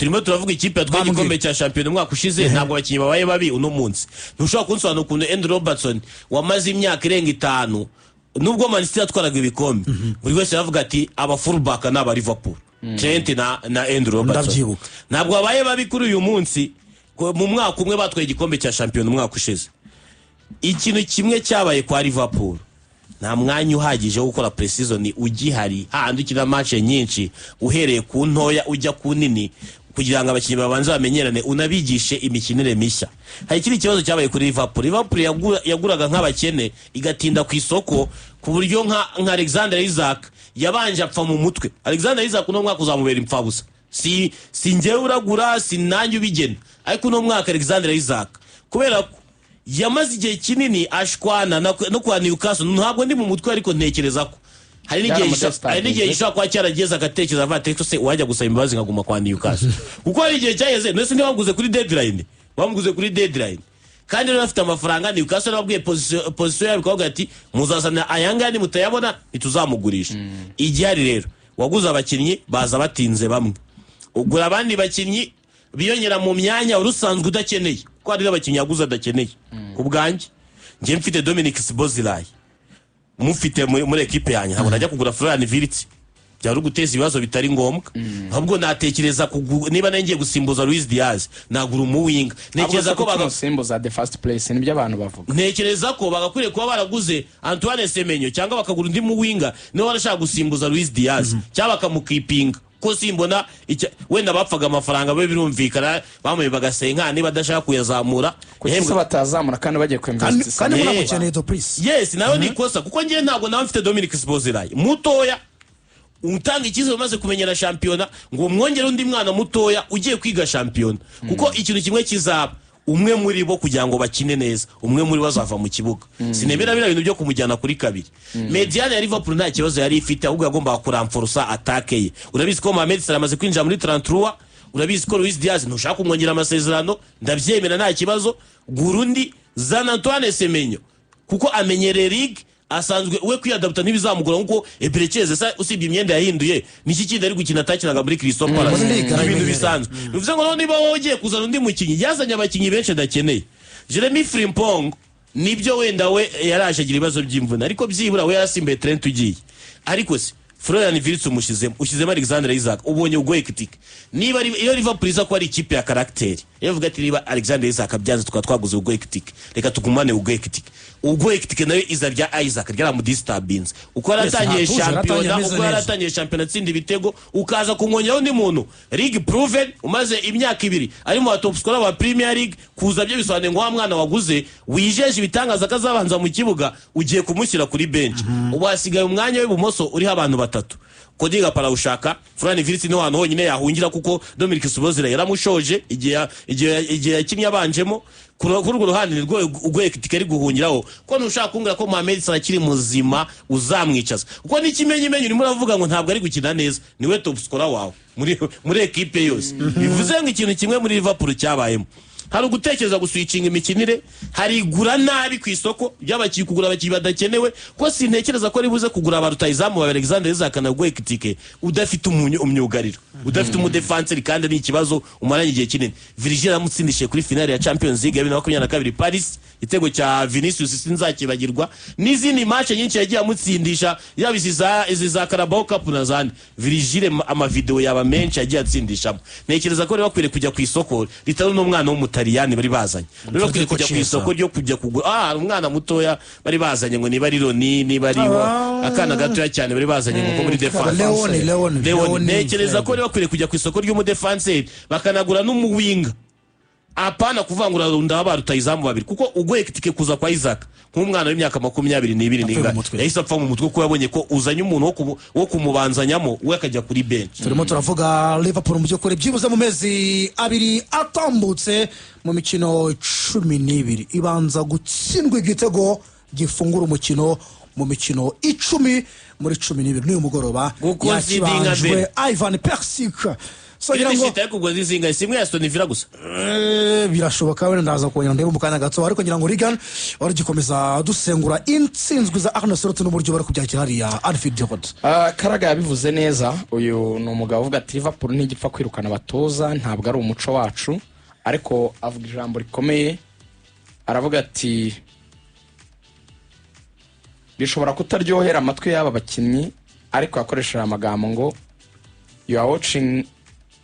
turimo turavuga ikipe yatwaye igikombe cya shampiyona umwaka ushize ntabwo abakinnyi babaye babi uno munsi ntushobora kunsobanura ukuntu Andrew Robertson wamaze imyaka irenga 5 nubwo Man City yatwaraga ibikombe buri wese yavuga ati aba fullback n'aba Liverpool Trent na Andrew Robertson ntabwo babaye babi kuri uyu munsi mu mwaka umwe batwaye igikombe cya shampiyona umwaka ushize. Ikintu kimwe cyabaye kwa Liverpool nta mwanya uhagije wo gukora pre-season ugihari handi ukina match nyinshi uhereye ku ntoya ujya ku nini kugira ngo abakinnyi babanza bamenyerane unabigishe imikinire mishya. Hari ikindi kibazo cyabaye kuri Liverpool yaguraga nk'abakene igatinda ku isoko ku buryo nka Alexander Isaac yabanje apfa mu mutwe. Alexander Isaac no mwaka uzamubera impfabusa si njye uragura si nanjye ubigena ariko no mwaka Alexander Isaac kubera yamaze igihe kinini ashwana no kwa Newcastle ntabwo ndi mu mutwe ariko ntekereza ko hari n'igihe ishaka kwa cyarageza agatekereza avateko se wajya gusaba imbabazi nkaguma kwa Newcastle kuko hari igihe cyaheze nese ndi bamuguze kuri deadline kandi rero afite amafaranga Newcastle babwiye position yabo ko ati muzazana ayanga ni mutayabona ituzamugurisha. Igihari rero waguze abakinnyi baza batinze bamwe ugura abandi bakinnyi biyongera mu myanya urusanzwe udakeneye ko ari abakinnyi yaguze adakeneye. Ku bwanjye ngiye mfite Dominic Szoboszlai mufite muri equipe yanjye ntabwo najya kugura Florian Wirtz byari guteza ibibazo bitari ngombwa ahubwo natekereza niba nangiye gusimbuza Luis Diaz nagura umuwinga ntekereza ko bagasimbuza the first place nibyo abantu bavuga ntekereza ko bagakwiriye kuba baraguze Antoine Semenyo cyangwa bakagura undi muwinga niwe warashaka gusimbuza Luis Diaz cyangwa bakamukipinga ko simbona wenda bapfaga amafaranga be birumvikana bamuye bagasenka niba badashaka kuyazamura kuko batazamura kandi bagiye kwinvest kandi munamukeneye to please yes nayo nikosa kuko ngiye ntabwo nawe mfite Dominic Szoboszlai mutoya utanga ikizo bamaze kumenyera shampiyona ngo mwongere undi mwana mutoya ugiye kwiga shampiyona kuko ikintu kimwe kizaba umwe muri bo kugira ngo bakine neza umwe muri bazava mu kibuga sinemera bira bintu byo kumujyana kuri kabiri. Mediane ya Liverpool nta kibazo yari ifite ahubwo yagomba kuramforsa attaque ye. Urabizi ko Mohamed Salah amaze kwinjira muri 33 urabizi ko Luis Diaz ntushaka kumwongera amasezerano ndabyemera nta kibazo gurundi zana Antoine Semenyo kuko amenyereye league asanzwe we kwiyadapta ntibizamugura nkuko Eberechez sa usibye imyenda yahinduye niki kindi ari gukina atakiraga muri Crystal Palace ibintu bisanzwe bivuze ngo niba wowe ugiye kuzana undi mukinyi yazanye abakinyi benshi ndakeneye. Jeremy Frimpong nibyo wenda we yaraje agira ibibazo by'imvuna ariko byibura we yarasimbuye Trent ugiye ariko se Florian Wirtz ushizemo Alexander Isaac ubonye Ugoekitik niba iyo Liverpool iza ko ari ikipe ya character yavuga ati niba Alexander Isaac byanze twaguze Ugoekitik reka tugumane Ugoekitik nawe izarya Isaac ryara mu disturbance uko yaratangiye shampiyona tsindi ibitego ukaza kumwonyaho undi muntu league proven umaze imyaka 2 ari mu top scorer wa Premier League kuza byo bisobanuye ngo wa mwana waguze wijeje ibitangaza kazabanza mu kibuga ugiye kumushyira kuri bench ubasigaye umwanya w'ibumoso uriho abantu batatu Kodiga parawushaka Florian Wirtz no hano honyine yahungira kuko Dominic Szoboszlai yaramushoje igihe yakinnye abanjemo kuri urwo ruhande rwo Ugoekitik ari guhungiraho ko ntushaka kungira ko Mohamed Salah kiri muzima uzamwicaza uko n'ikimenyi urimo uravuga ngo ntabwo ari gukina neza niwe top scorer wawe muri equipe yose bivuze ngo ikintu kimwe muri Liverpool cyabayemo hari ugutekereza guswitchinga imikinire hari igura nabi ku isoko by'abakiye kugura abakiye badakenewe ko sintekereza ko ribuze kugura abarutayizamu ba Alexander Isaac na Ugoekitik udafite umyugariro udafite umudefenseur kandi ni ikibazo umaranye igihe kinini. Virgil amutsindishe kuri finale ya Champions League ya 2022 Paris itego cya Vinicius sinzakibagirwa n'izindi match nyinshi yagiye amutsindisha yabisiza iza Carabao Cup na zandi Virgil amavideo yaba menshi yagiye atsindishamo. Ntekereza ko rero bakwiriye kujya ku isoko ritari n'umwana w'umutaliyani bari bazanye rero bakwiriye kujya ku isoko ryo kujya kugura umwana mutoya bari bazanye ngo niba ari Roni niba ari akana gatoya cyane bari bazanye ngo muri defense Leon ntekereza ko rero bakwiriye kujya ku isoko ry'umudefenseur bakanagura n'umuwinga apana kuvangura ndaba rutayizamu babiri kuko Ugoekitik kuza kwa Isaac nk'umwana w'imyaka 22 ninga yahise apfa mu mutwe ko yabonye ko uzanye umuntu wo kumubanzanyamo we akajya kuri bench. Turimo turavuga Liverpool mu byokore byibuze mu mezi 2 atambutse mu mikino 12 ibanza gutsindwa igitego gifungura umukino mu mikino 10 muri 12 n'uyu mugoroba yakibanjwe Ivan Perisic so ngira ngo ariko ubwo zizinga simwe ya Aston Villa gusa birashoboka wenda ndaza kongera ndebe mu kanya gato ariko ngira ngo Regan wari gikomeza dusengura intsinzwi za Arne Slot n'uburyo bari kubyakira hariya Anfield Road. Karaga yabivuze neza, uyu ni umugabo uvuga ati Liverpool ntigipfa kwirukana abatoza, ntabwo ari umuco wacu, ariko avuga ijambo rikomeye, aravuga ati bishobora kutaryohera amatwi y'aba bakinnyi, ariko yakoresheje amagambo ngo you are watching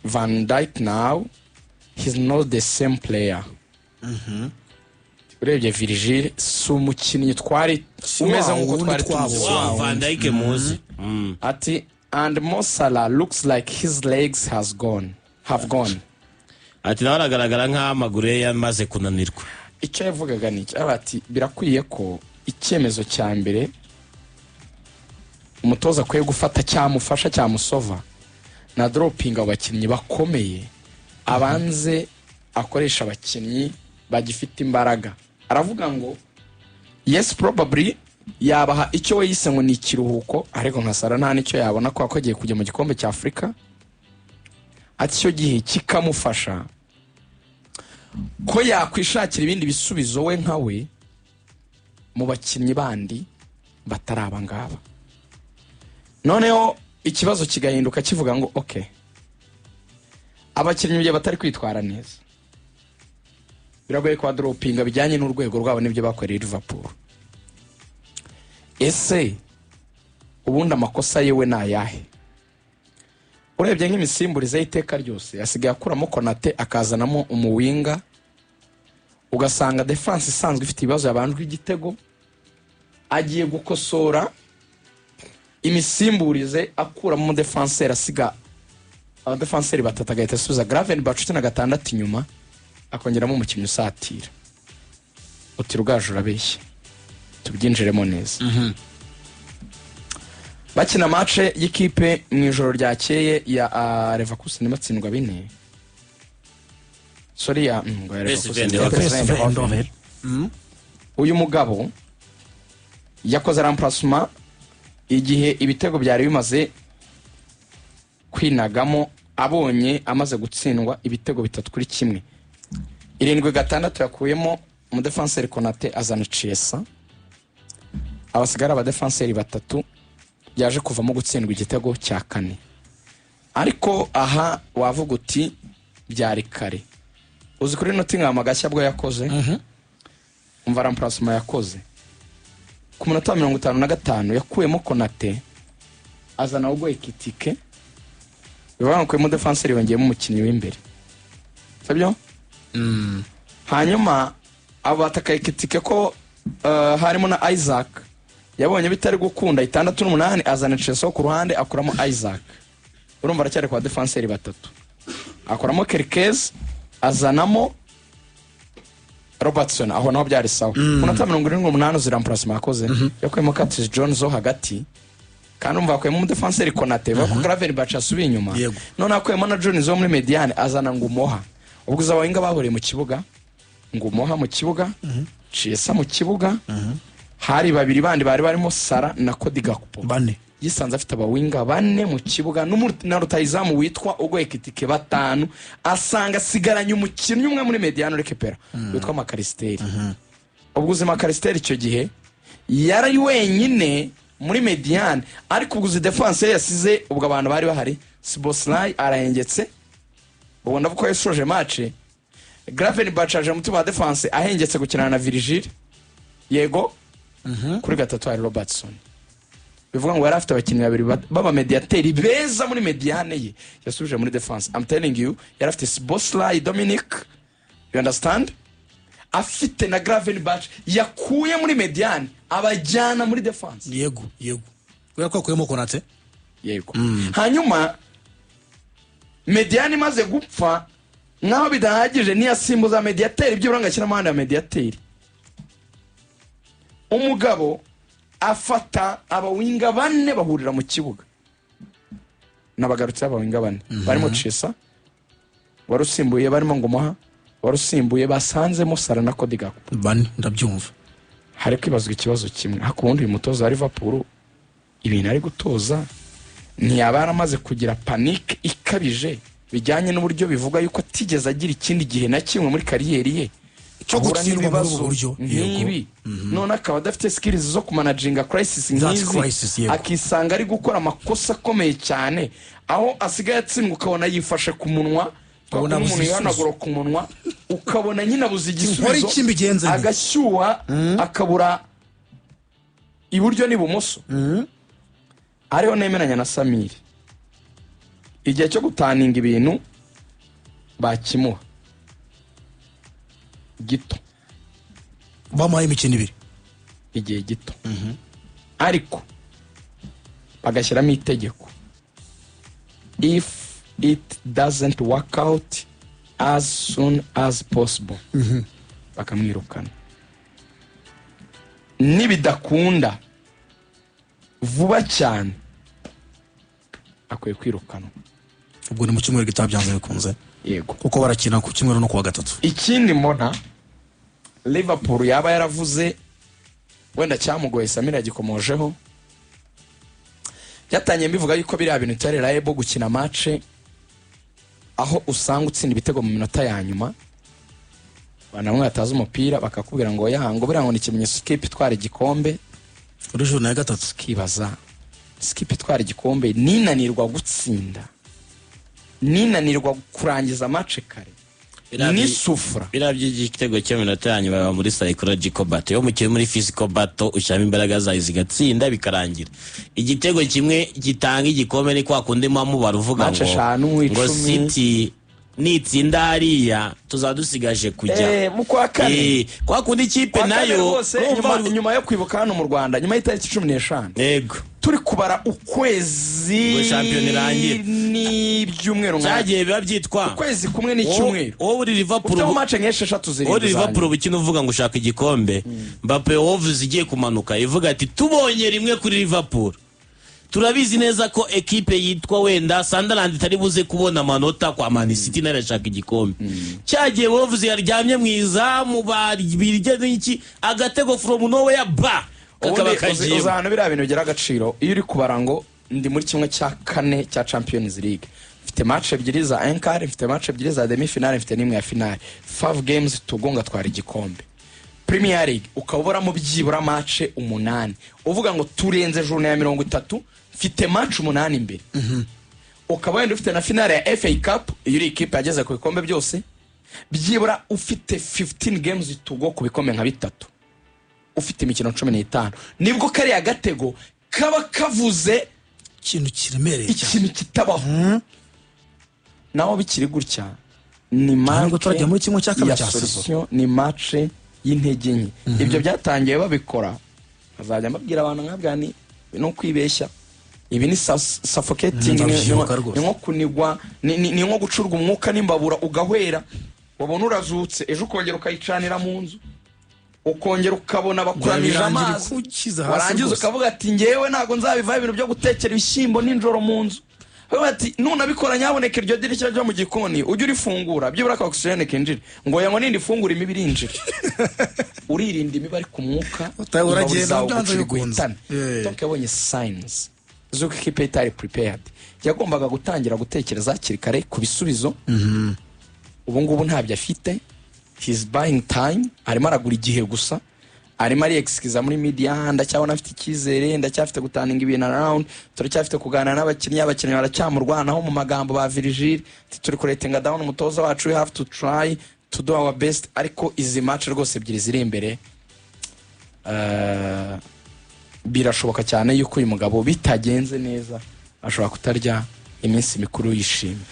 Van Dijk now, he's not the same player. Urebye Virgil si umukinnyi twari umeze nk'uko twari tumuzi. Van Dijk muzi Ati and Mo Salah looks like his legs have gone. ati nawe aragaragara nk'amaguru ye yamaze kunanirwa. Icyo yavugaga ni iki? Ati birakwiye ko icyemezo cya mbere umutoza akwiye gufata cyamufasha cyamusova na dropping abo bakinnyi bakomeye, abanze akoresha abakinnyi bagifite imbaraga. Aravuga ngo yes probably yabaha icyo we yise ngo ni ikiruhuko, ariko nka Salah nta nicyo yabona ko agiye kujya mu gikombe cya Afurika. Ati icyo gihe kikamufasha ko yakwishakira ibindi bisubizo we nka we mu bakinnyi bandi batari aba ngaba. Noneho ikibazo kigahinduka kivuga ngo okay, abakinnyi bye batari kwitwara neza, biragoye kwa droppinga bijyanye n'urwego rwabo n'ibyo bakoreye Liverpool. Ese ubundi amakosa yewe nayahe? Urebye nk'imisimburize y'iteka ryose asigaye akuramo Konate akazanamo umuwinga, ugasanga defense isanzwe ifite ibibazo yabanjwe igitego, agiye gukosora imisimburize akuramo umudefenseri, asiga abadefenseri batatu agahita asubiza Gravenberch na gatandatu inyuma, akongeramo umukinnyi usatira. Uti Rugaju urabeshya, tubyinjiremo neza. Bakina match y'ikipe mu ijoro ryakeye ya Leverkusen batsindwa 4. Sorry ya Leverkusen. Uyu mugabo yakoze remplacement igihe ibitego byari bimaze kwinagamo, abonye amaze gutsindwa ibitego 3-1. 7-6 yakuyemo umudefenseri Konate azana Chiesa, abasigara abadefenseri batatu yaje kuvamo gutsindwa igitego cya 4. Ariko aha wavuga uti byari kare. Uzi kuri Nottingham agashya bwo yakoze, umva remplacement yakoze ku munota 55 yakuyemo Konate azana ubwo Ekitike, bivuga ko mu defenseur yongeyemo umukinnyi w'imbere, sabyo hanyuma abo bataka Ekitike ko harimo na Isaac, yabonye bitari gukunda 6-8 azana Chelsea ku ruhande akuramo Isaac. Urumva aracyari kwa defenseur batatu, akuramo Kerkez azanamo Robertson, aho naho byari sawa. Munota 78 ziramplacement yakoze, yakuyemo Curtis Jones zo hagati, kandi umva akuyemo umudefenseur Konate bako Gravenberch asubiye inyuma. None akuyemo na Jones zo muri mediane azana Ngumoha. Ubwo zabahinga bahuriye mu kibuga, Ngumoha mu kibuga, Chiesa mu kibuga, hari babiri bandi bari barimo Sara na Cody Gakpo. Bane Yisanze afite abawinga 4 mu kibuga na rutayizamu witwa Ugo Ekitike 5, asanga sigaranye umukinnyi umwe muri mediano rekepera witwa Makaristeri. Ubwo uzima Makaristeri icyo gihe yari wenyine muri mediane, ariko ubwo uzi defense yasize ubwo abantu bari bahari. Szoboszlai arahengetse, ubwo ndavuga ko yasoje match. Gravenberch aje mu tuba defense ahengetse gukinana na Virgil, yego kuri gatatu hari Robertson. Bivuga ngo yari afite abakinnyi babiri baba mediateri beza muri mediane ye, yasubije muri defense. I'm telling you, yari afite Szoboszlai Dominic, you understand, afite na Gravenberch yakuye muri mediane abajyana muri defense. Yego kubera ko akuyemo Konate, yego. Hanyuma mediane imaze gupfa, naho bidahagije niyasimbuza mediateri by'uranga akina amahanda ya mediateri. Umugabo afata abawinga 4 bahurira mu kibuga, nabagarutse abawinga 4 barimo Chiesa warusimbuye, barimo Ngumoha warusimbuye, basanzemo Sara na Cody Gakpo 4. Ndabyumva. Hari kwibazwa ikibazo kimwe, hakubundi uyu mutoza wa Liverpool ibintu ari gutoza ntiyaba yaramaze kugira panique ikabije bijyanye n'uburyo bivuga yuko atigeze agira ikindi gihe na kimwe muri kariyeri ye cyo ahura gutsindwa muri ubu n'ibibazo buryo nk'ibi none akaba adafite skills zo kumanaginga crisis That's crisis, nk'izi yego. akisanga ari gukora amakosa akomeye cyane aho asigaye atsindwa ukabona yifashe ku munwa Ukabona ukabona abuze umuntu igisubizo. yihanagura ku munwa ukabona nyine abuze Nkora igisubizo iki mbigenze nte? agashyuha akabura iburyo n'ibumoso ariho nemeranya na Samiri igihe cyo gutaninga ibintu bakimuha gito bamuhaye imikino ibiri igihe gito ariko bagashyiramo itegeko if it doesn't work out as soon as possible bakamwirukana nibidakunda vuba cyane akwiye kwirukanwa ubwo ni mu cyumweru gitaha byanze bikunze yego kuko barakina ku cyumweru no ku wa gatatu ikindi mbona Liverpool yaba yaravuze wenda cyamugoye Samira yagikomojeho byatangiye mbivuga yuko biriya bintu bitari reliable gukina match aho usanga utsinda ibitego mu minota ya nyuma banamwe batazi umupira bakakubwira ngo yango biriya ngo ni ikimenyetso skip itwara igikombe kuri joro ya gatatu kibaza skip itwara igikombe ninanirwa gutsinda ninanirwa kurangiza match kare ni sufura biriya by'igitego cy'iminota ya nyuma baba muri psychological battle yo mukiri muri physical battle ushyiramo imbaraga zawe zigatsinda bikarangira igitego kimwe gitanga igikombe ni kwa kundi mubara uvuga Match eshanu, ngo icumi. City nitsinda hariya tuzadusigaje kujya mu kwa kane kwa kundi ikipe Kwa kane nayo rwose, nyuma yo kwibuka hano mu Rwanda nyuma y'itariki 15 yego turi kubara ukwezi Ngo shampiyona irangire. n'ibyumweru cyagiye biba byitwa ukwezi kumwe n'icyumweru wowe uri Liverpool ufite match nk'esheshatu ziri uri Liverpool bukina uvuga ngo ushaka igikombe Mbappe wovuze igiye kumanuka ivuga ati tubonye rimwe kuri Liverpool turabizi neza ko ekipe yitwa wenda Sunderland itari buze kubona amanota kwa Man City narashaka igikombe cyagiye wovuze yaryamye mu izamu birye n'iki agatego from nowhere ba kakaba kagiye uzahano biriya bintu bigira agaciro iyo uri kubara ngo ndi muri kimwe cya kane cya Champions League mfite match ebyiri za Enkar mfite match ebyiri za demi finale mfite n'imwe ya finale 5 games tugonga twara igikombe Premier League ukaburamo byibura match 8 uvuga ngo turenze journée ya 30 mfite match 8 imbere ukaba wenda ufite na finale ya FA Cup iyo uri ikipe yageze ku bikombe byose byibura ufite 15 games tugo ku bikombe nka bitatu ufite imikino 15 nibwo kari agatego kaba kavuze ikintu kiremereye cyane ikintu kitabaho naho bikiri gutya ni Ntabwo match turajya muri kimwe cya kabiri ya cya solution ni match y'intege nke ibyo byatangiye babikora azajya mbabwira abantu nkabwa ni no kwibeshya ibi ni suffocating Ndabyibuka rwose. ni nko kunigwa ni nko gucurwa umwuka n'imbabura ugahwera wabona urazutse ejo ukongera ukayicanira mu nzu ukongera ukabona bakuramije Birangira amazi ikukiza hasi warangiza rwose. ukavuga ati ngewe ntabwo nzabivaho ibintu byo gutekera ibishyimbo nijoro mu nzu bati nunabikora nyaboneka iryo dirishya ryo mu gikoni ujye urifungura byibura ka oxygen kinjira ngo yango nindi fungura imibi irinjira uririnda imibi ari ku mwuka uragenda byanze bikunze. donc yabonye signs zuko ikipe itari prepared yagombaga gutangira gutekereza hakiri kare ku bisubizo ubu ngubu ntabyo afite he's buying time arimo aragura igihe gusa arimo ari excuse muri media ndacyabona afite icyizere ndacyafite gutaninga ibintu around turacyafite kuganira n'abakinnyi baracyamurwanaho mu magambo ba Virgil turi kuretinga down umutoza wacu we have to try to do our best ariko izi match rwose ebyiri ziri imbere birashoboka cyane yuko uyu mugabo bitagenze neza ashobora kutarya iminsi mikuru yishimye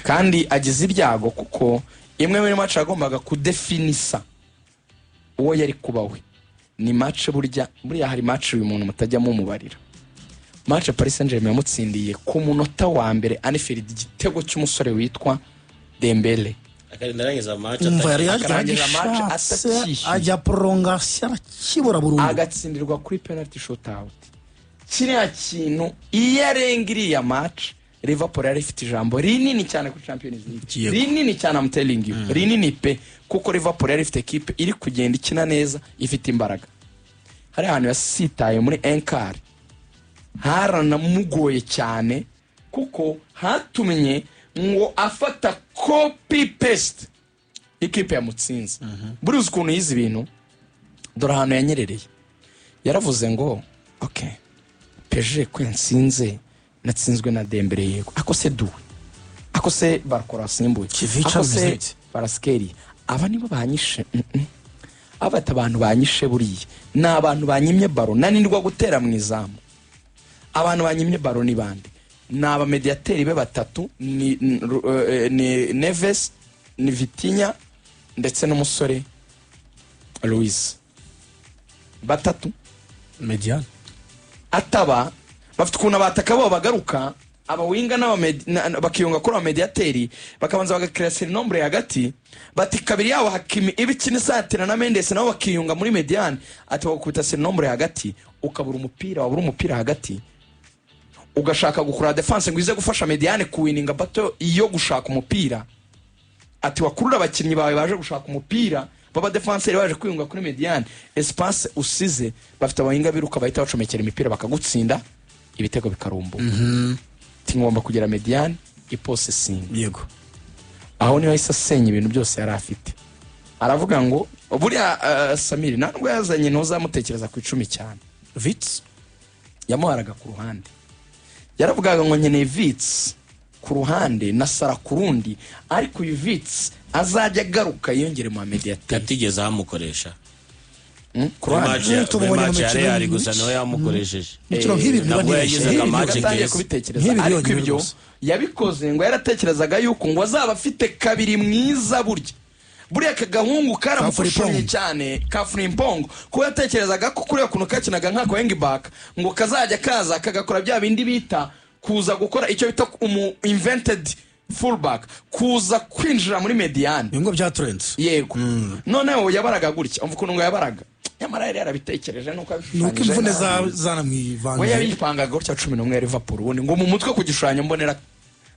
kandi agize ibyago kuko imwe muri match yagombaga kudefinisa uwo yari kuba we ni match buriya hari match uyu muntu mutajyamo umubarira match Paris Saint-Germain yamutsindiye ku munota wa mbere Anfield igitego cy'umusore witwa Dembele akarindarangiza match umva yari akarangiza match yagishatse atakishyuye. ajya prolongation arakibura burundu agatsindirwa kuri penalty shootout kiriya kintu iyo arenga iriya match Liverpool yari ifite ijambo rinini cyane kuri Champions League Yego. rinini cyane I'm telling you rinini pe kuko Liverpool yari ifite equipe iri kugenda ikina neza ifite imbaraga hari ahantu yasitaye muri Enkar haranamugoye cyane kuko hatumye ngo afata copy paste ikipe yamutsinze. Buriya uzi ukuntu yize ibintu, dore ahantu yanyerereye. Yaravuze ngo okay, peje kwensinze natsinzwe na Dembele yego, ako se duwe, ako se barakora asimbuye, ako se baraskeri, aba nibo banyishe. Abata abantu banyishe buriya ni abantu banyimye baro nanirwa gutera mu izamu. Abantu banyimye baro ni bande? Ni aba mediateri be batatu, ni Neves, ni Vitinha ndetse n'umusore Luis. Batatu Mediane ataba bafite ukuntu abataka bo bagaruka abawinga bakiyunga kuri abamediateri bakabanza bagakrease nombre hagati bati kabiri yabo Hakimi ibikini Satira na Mendes nabo bakiyunga muri Mediane ati bakubita se nombre hagati ukabura umupira wabura umupira hagati ugashaka gukura defense ngo ize gufasha Mediane kuwininga bato iyo gushaka umupira ati wakurura abakinnyi bawe baje gushaka umupira baba defenseur baje kwiyunga kuri Mediane espace usize bafite abawinga biruka bahita bacomekera imipira bakagutsinda ibitego bikarumbu. Tingomba kugera Mediane iposesing yego, aho niho yahise asenya ibintu byose yari afite. Aravuga ngo buriya Samiri ntabwo yazanye ntuzamutekereza ku 10 cyane. Vitz yamuharaga ku ruhande, yaravugaga ngo nkeneye Vitz ku ruhande na Sara ku rundi, ariko uyu Vitz azajya agaruka yongere mu mediateri katigeze amukoresha ku ruhande. match yari ari gusa nawe yamukoresheje mikino nk'ibi nabwo yagize match yatangiye case kubitekereza, ariko ibyo yabikoze ngo yaratekerezaga yuko ngo azaba afite kabiri mwiza buriya kagahungu karamufashije cyane ka Frimpong ko yatekerezaga ko kuri kuntu kakinaga nka Wing back ngo kazajya kaza kagakora bya bindi bita kuza gukora icyo bita invented fullback, kuza kwinjira muri Mediane ngo bya trends yego. Noneho yabaraga gutya umva ukuntu ngo yabaraga, nyamara yari yarabitekereje nuko imvune zanamwivanga we yabipangaga gutya 11 Liverpool ubundi ngo mu mutwe ku gishushanyo mbonera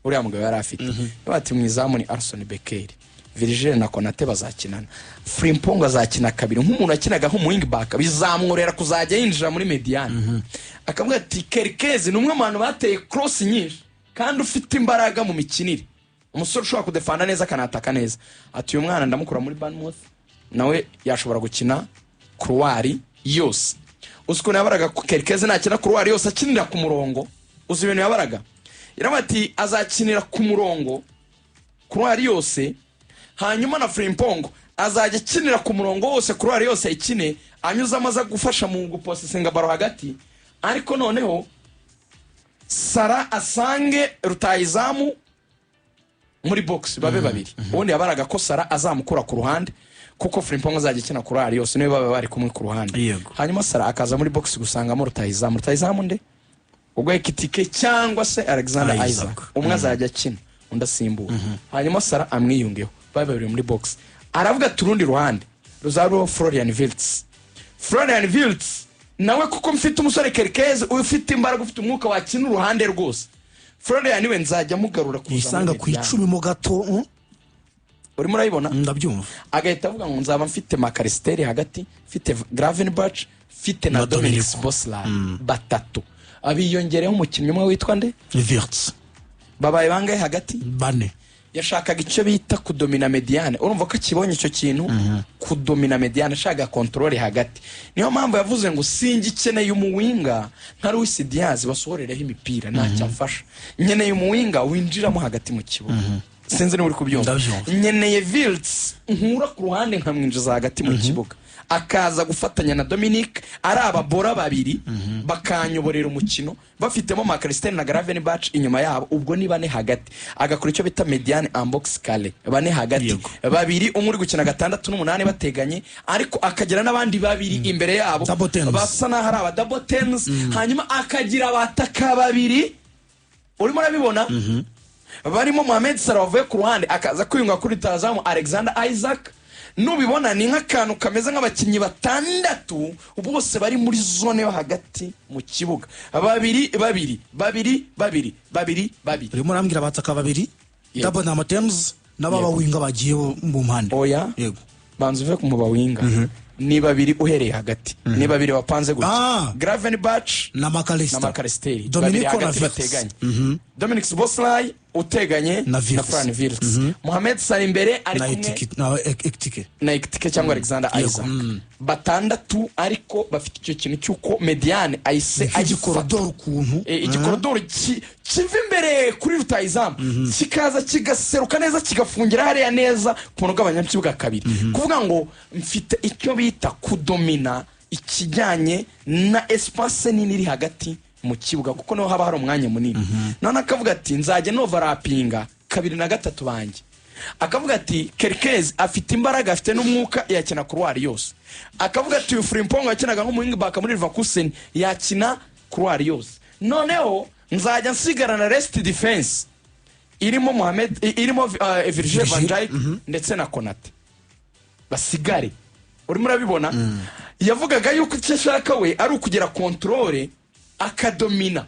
uriya mugabo yari afite. Bati mwizamu ni Arsene Becker, Virgil na Konate bazakinana, Frimpong azakina kabiri nk'umuntu akinaga nko mu wing back bizamworera kuzajya yinjira muri Mediane. Akavuga ati Kerkez ni umwe mu bantu bateye cross nyinshi kandi ufite imbaraga mu mikinire, umusore ushobora kudefanda neza kanataka neza. Ati uyu mwana ndamukura muri Bournemouth nawe yashobora gukina Croari yose. Usko nabaraga Kerkez nakina Croari yose akinira ku murongo, uzi ibintu yabaraga yarabati azakinira ku murongo Croari yose, hanyuma na Frimpong azajya akinira ku murongo wose Croari yose ikine anyuza amaza gufasha mu guposesinga baro hagati, ariko noneho Sara asange rutayizamu muri box babe babiri. Ubundi yabaraga ko Sara azamukura ku ruhande kuko Frimpong azajya ikina Croari yose niwe baba bari kumwe ku ruhande. Hanyuma Sara akaza muri box gusangamo rutayizamu nde ubwo Ekitike cyangwa se Alexander Isaac umwe azajya akina undi asimbura. Hanyuma Sara amwiyungeho babe babiri muri box. Aravuga turundi ruhande ruzaro Florian Wirtz nawe kuko mfite umusore Kerkez ufite imbaraga ufite umwuka wakina uruhande rwose. Florian we nzajya mugarura kuzanga ku 10 mu gato. Urimo urayibona ndabyumva. Agahita avuga ngo nzaba mfite Makaristeri hagati, mfite Gravenberch, mfite na Dominic Szoboszlai batatu. Abiyongereho umukinnyi umwe witwa nde Wirtz. Babaye bangahe hagati? Bane. Yashakaga icyo bita kudomina Mediane. Urumva ko kibonye icyo kintu kudomina Mediane, ashaka control hagati. Niyo mpamvu yavuze ngo singikeneye umuwinga nka Luis Diaz basohorereho imipira ntacyo afasha, nkeneye umuwinga winjiramo hagati mu kibuga. Sinzi ni uri kubyumva. Nkeneye Wirtz nkura ku ruhande nkamwinjiza hagati mu kibuga akaza gufatanya na Dominic ari ababora babiri bakanyoborera umukino bafitemo Makaristeri na Gravenberch inyuma yabo, ubwo ni bane hagati. Agakora icyo bita Mediane en box kale bane hagati babiri, umuri gukina 6 n'8 bateganye, ariko akagira n'abandi babiri imbere yabo basa naho ari aba double tens. Hanyuma akagira abataka babiri urimo urabibona barimo Mohamed Salah wavuye ku ruhande akaza kwiyunga kuri tazamu Alexander Isaac. Nubibona ni nk'akantu kameze nk'abakinnyi batandatu bose bari muri zone yo hagati mu kibuga, babiri. Urimo urambwira abataka babiri double na Matems n'ababa winga bagiye mu mpande. Oya yego banze uve ku muba winga ni babiri uhereye hagati, ni babiri bapanze gutya Gravenberch na Makaristeri Dominic hagati bateganye. Dominic Szoboszlai uteganye Na na Wirtz. Florian Wirtz. Mohamed Salah imbere ari na kumwe Ekitike na Ekitike cyangwa Alexander Yego, Isaac batandatu ariko bafite icyo kintu cy'uko mediane ahise agikora nk'igikorodoro ukuntu igikorodoro kiva imbere kuri rutayizamu kikaza kigaseruka neza kigafungira hariya neza ku muntu bw'abanyakibuga kabiri kuvuga ngo mfite icyo bita kudomina ikijyanye na espace nini iri hagati mu kibuga kuko niho haba hari umwanya munini none akavuga ati nzajya novarapinga 2 na 3 banjye akavuga ati Kerkez afite imbaraga afite n'umwuka yakina couloir yose akavuga ati Frimpong yakinaga nko mu wing back muri Leverkusen yakina couloir yose noneho nzajya nsigara na rest defense irimo Mohamed irimo Virgil van Dijk ndetse na Konate basigare urimo urabibona yavugaga yuko icyo ashaka we ari ukugera controle akadomina